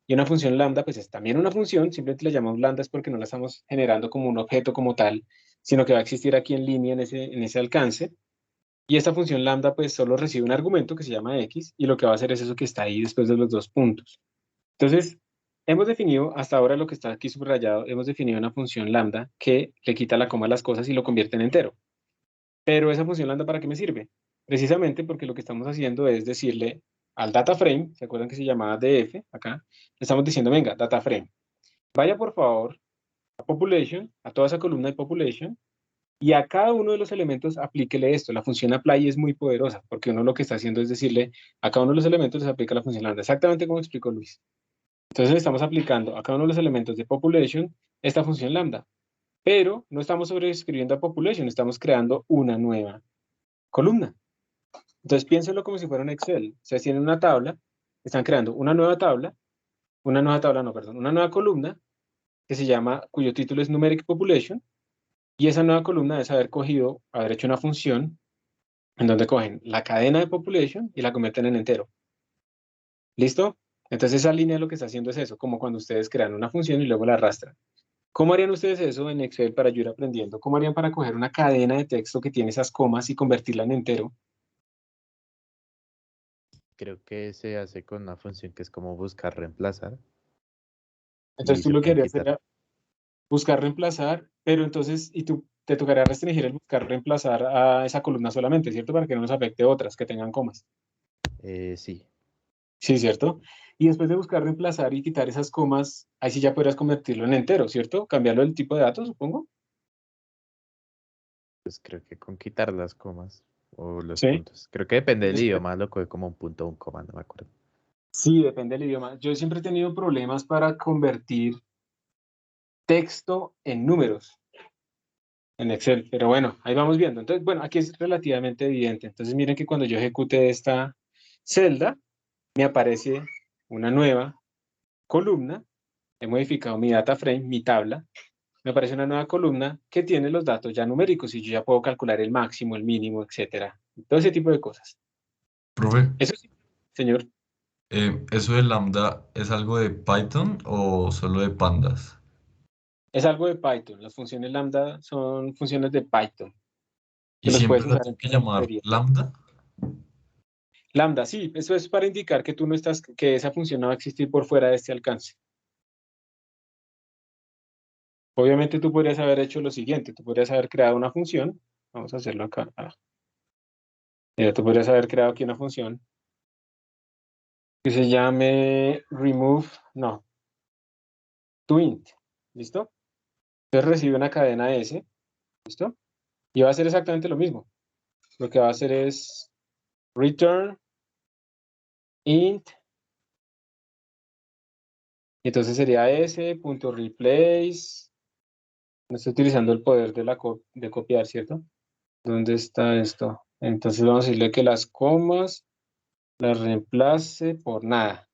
Y una función lambda, pues es también una función, simplemente la llamamos lambda es porque no la estamos generando como un objeto como tal, sino que va a existir aquí en línea en ese alcance. Y esta función lambda, pues solo recibe un argumento que se llama x y lo que va a hacer es eso que está ahí después de los dos puntos. Entonces, hemos definido, hasta ahora lo que está aquí subrayado, hemos definido una función lambda que le quita la coma a las cosas y lo convierte en entero. Pero esa función lambda, ¿para qué me sirve? Precisamente porque lo que estamos haciendo es decirle al data frame, ¿se acuerdan que se llamaba df acá? Le estamos diciendo, venga, data frame, vaya por favor a population, a toda esa columna de population, y a cada uno de los elementos aplíquele esto. La función apply es muy poderosa, porque uno lo que está haciendo es decirle a cada uno de los elementos les aplica la función lambda, exactamente como explicó Luis. Entonces estamos aplicando a cada uno de los elementos de population esta función lambda, pero no estamos sobreescribiendo a population, estamos creando una nueva columna. Entonces piénsenlo como si fuera un Excel. Ustedes tienen una tabla, están creando una nueva tabla, una nueva columna que se llama, cuyo título es Numeric Population, y esa nueva columna es haber hecho una función en donde cogen la cadena de population y la convierten en entero. ¿Listo? Entonces esa línea lo que está haciendo es eso, como cuando ustedes crean una función y luego la arrastran. ¿Cómo harían ustedes eso en Excel para yo ir aprendiendo? ¿Cómo harían para coger una cadena de texto que tiene esas comas y convertirla en entero?
Creo que se hace con una función que es como buscar reemplazar y
Entonces tú
se
lo que
pueden
harías
quitar.
sería buscar reemplazar, pero entonces, y tú te tocaría restringir el buscar reemplazar a esa columna solamente, ¿cierto? Para que no nos afecte otras que tengan comas.
Sí,
Sí, ¿cierto? Y después de buscar reemplazar y quitar esas comas, ahí sí ya podrías convertirlo en entero, ¿cierto? Cambiarlo del tipo de datos, supongo.
pues creo que con quitar las comas o los
Sí.
puntos. Creo que depende del
Después-
idioma, lo coge como un punto o un coma, no me acuerdo.
sí, depende del idioma. Yo siempre he tenido problemas para convertir texto en números en Excel, pero bueno, ahí vamos viendo. Entonces, bueno, aquí es relativamente evidente. Entonces, miren que cuando yo ejecute esta celda, me aparece una nueva columna. He modificado mi data frame, mi tabla. Me aparece una nueva columna que tiene los datos ya numéricos y yo ya puedo calcular el máximo, el mínimo, etcétera. Todo ese tipo de cosas.
Profe,
Eso sí, señor,
¿eso de lambda es algo de Python o solo de pandas?
es algo de Python. Las funciones lambda son funciones de Python que
¿Y
los
siempre
puedes
lo
usar
tengo
en
que
todas las
llamar
librerías.
lambda?
Lambda, sí, eso es para indicar que tú no estás, que esa función no va a existir por fuera de este alcance. Obviamente tú podrías haber hecho lo siguiente, tú podrías haber creado una función, vamos a hacerlo acá. Mira, tú podrías haber creado aquí una función que se llame remove, no, toInt, ¿listo? Entonces recibe una cadena S, ¿listo? Y va a hacer exactamente lo mismo. Lo que va a hacer es return int, y entonces sería s.replace, no estoy utilizando el poder de, de copiar, ¿cierto? ¿Dónde está esto? Entonces vamos a decirle que las comas las reemplace por nada.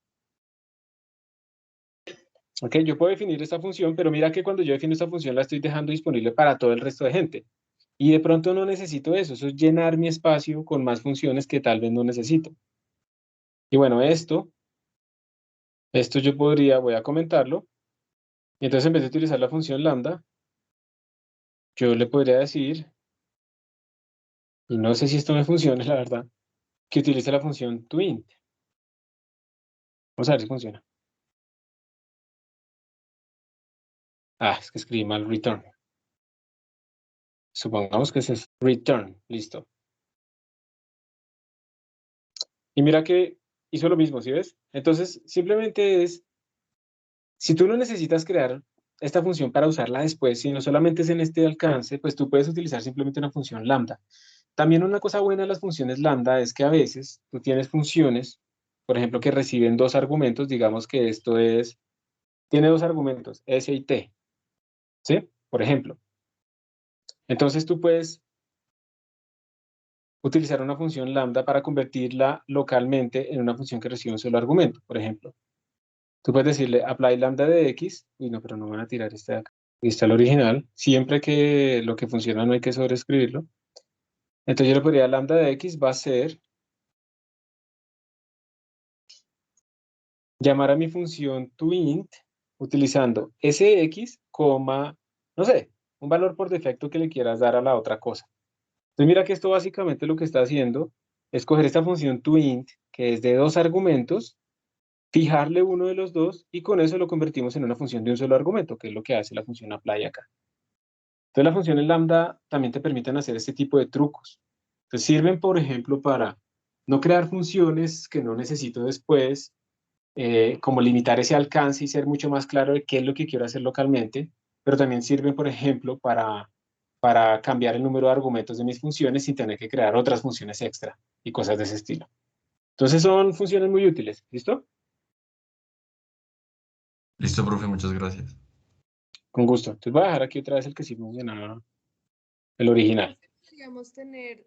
Ok, yo puedo definir esta función, pero mira que cuando yo defino esta función la estoy dejando disponible para todo el resto de gente. Y de pronto no necesito eso, eso es llenar mi espacio con más funciones que tal vez no necesito. Y bueno, esto yo voy a comentarlo, y entonces en vez de utilizar la función lambda, yo le podría decir, y no sé si esto me funcione, la verdad, que utilice la función toInt. Vamos a ver si funciona. Ah, es que escribí mal return. Supongamos que ese es return, listo. Y mira que hizo lo mismo, ¿sí ves? Entonces, simplemente es, si tú no necesitas crear esta función para usarla después, sino solamente es en este alcance, pues tú puedes utilizar simplemente una función lambda. También una cosa buena de las funciones lambda es que a veces tú tienes funciones, por ejemplo, que reciben dos argumentos, digamos que esto tiene dos argumentos, S y T, ¿sí? Por ejemplo. Entonces tú puedes utilizar una función lambda para convertirla localmente en una función que recibe un solo argumento, por ejemplo. Tú puedes decirle apply lambda de x, y no, pero no van a tirar este de acá. Y está el original, siempre que lo que funciona no hay que sobreescribirlo. Entonces yo le podría lambda de x va a ser llamar a mi función toInt utilizando sx, no sé, un valor por defecto que le quieras dar a la otra cosa. Entonces mira que esto básicamente lo que está haciendo es coger esta función toInt, que es de dos argumentos, fijarle uno de los dos, y con eso lo convertimos en una función de un solo argumento, que es lo que hace la función apply acá. Entonces las funciones lambda también te permiten hacer este tipo de trucos. Entonces sirven, por ejemplo, para no crear funciones que no necesito después, como limitar ese alcance y ser mucho más claro de qué es lo que quiero hacer localmente, pero también sirven, por ejemplo, para cambiar el número de argumentos de mis funciones sin tener que crear otras funciones extra y cosas de ese estilo. Entonces son funciones muy útiles, ¿listo?
Listo, profe, muchas gracias.
Con gusto. Entonces voy a dejar aquí otra vez el que sí funcionaba, el original.
Podríamos tener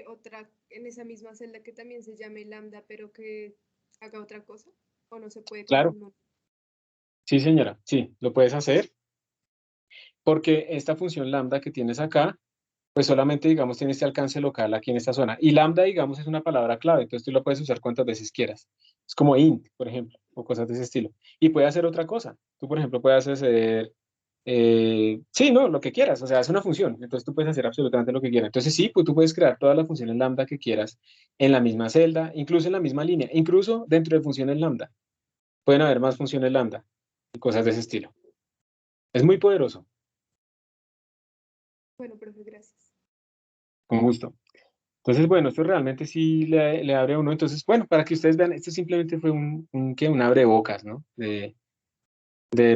otra en esa misma celda que también se llame lambda, pero que haga otra cosa, o no se puede con
Claro.
un nombre.
Sí, señora, sí, lo puedes hacer, porque esta función lambda que tienes acá, pues solamente, digamos, tiene este alcance local aquí en esta zona. Y lambda, digamos, es una palabra clave, entonces tú lo puedes usar cuantas veces quieras. Es como int, por ejemplo, o cosas de ese estilo. Y puede hacer otra cosa. Tú, por ejemplo, puedes hacer, sí, no, lo que quieras, o sea, es una función, entonces tú puedes hacer absolutamente lo que quieras. Entonces sí, pues tú puedes crear todas las funciones lambda que quieras en la misma celda, incluso en la misma línea, incluso dentro de funciones lambda. Pueden haber más funciones lambda y cosas de ese estilo. Es muy poderoso.
Bueno, profe, gracias.
Con gusto. Entonces, bueno, esto realmente sí le abre a uno. Entonces, bueno, para que ustedes vean, esto simplemente fue un abrebocas, ¿no? De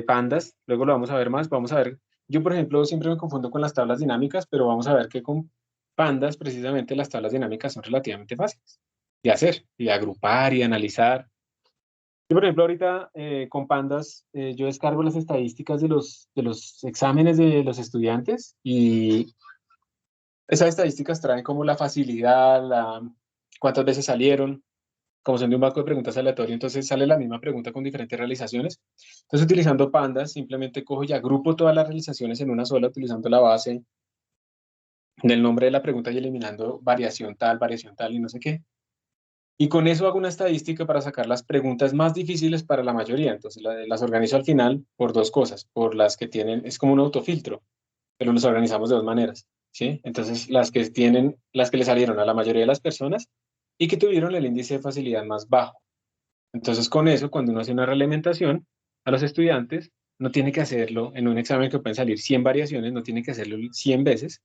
pandas. Luego lo vamos a ver más. Vamos a ver. Yo, por ejemplo, siempre me confundo con las tablas dinámicas, pero vamos a ver que con pandas, precisamente, las tablas dinámicas son relativamente fáciles de hacer, y de agrupar y de analizar. Yo, por ejemplo, ahorita con pandas, yo descargo las estadísticas de los exámenes de los estudiantes, y esas estadísticas traen como la facilidad, cuántas veces salieron, como son de un banco de preguntas aleatorio, entonces sale la misma pregunta con diferentes realizaciones. Entonces, utilizando pandas, simplemente cojo y agrupo todas las realizaciones en una sola, utilizando la base del nombre de la pregunta y eliminando variación tal y no sé qué. Y con eso hago una estadística para sacar las preguntas más difíciles para la mayoría. Entonces, las organizo al final por dos cosas, por las que tienen, es como un autofiltro, pero los organizamos de dos maneras, ¿sí? Entonces, las que le salieron a la mayoría de las personas y que tuvieron el índice de facilidad más bajo. Entonces, con eso, cuando uno hace una realimentación a los estudiantes, no tiene que hacerlo en un examen que pueden salir 100 variaciones, no tiene que hacerlo 100 veces,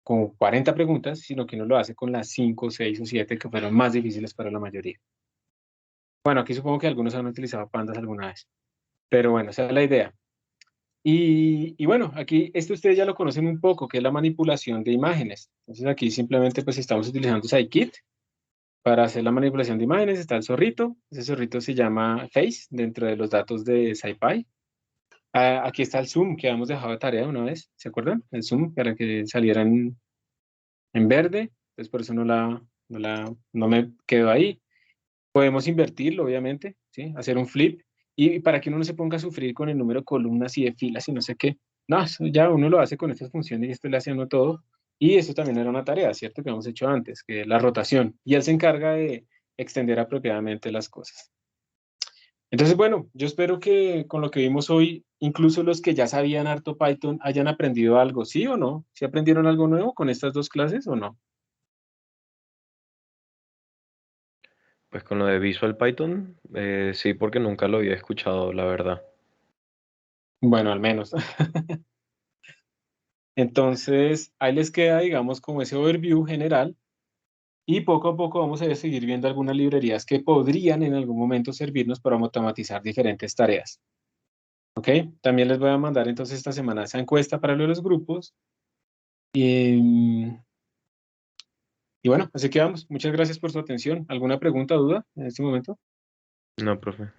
con 40 preguntas, sino que uno lo hace con las 5, 6 o 7 que fueron más difíciles para la mayoría. Bueno, aquí supongo que algunos han utilizado pandas alguna vez, pero bueno, esa es la idea. Y bueno, aquí esto ustedes ya lo conocen un poco, que es la manipulación de imágenes. Entonces aquí simplemente pues estamos utilizando Scikit para hacer la manipulación de imágenes. Está el zorrito, ese zorrito se llama Face dentro de los datos de SciPy. Aquí está el zoom que habíamos dejado de tarea una vez, ¿se acuerdan? El zoom para que saliera en verde, entonces por eso no me quedo ahí. Podemos invertirlo, obviamente, ¿sí? Hacer un flip. Y para que uno no se ponga a sufrir con el número de columnas y de filas y no sé qué. No, eso ya uno lo hace con estas funciones y esto le hace a uno todo. Y esto también era una tarea, ¿cierto? Que hemos hecho antes, que es la rotación. Y él se encarga extender apropiadamente las cosas. Entonces, bueno, yo espero que con lo que vimos hoy, incluso los que ya sabían harto Python hayan aprendido algo, ¿sí o no? ¿Sí aprendieron algo nuevo con estas dos clases o no?
Pues con lo de Visual Python, sí, porque nunca lo había escuchado, la verdad.
Bueno, al menos. Entonces, ahí les queda, digamos, como ese overview general y poco a poco vamos a seguir viendo algunas librerías que podrían en algún momento servirnos para automatizar diferentes tareas. ¿Ok? También les voy a mandar entonces esta semana esa encuesta para lo de los grupos. Y bueno, así que vamos. Muchas gracias por su atención. ¿Alguna pregunta o duda en este momento?
No, profe.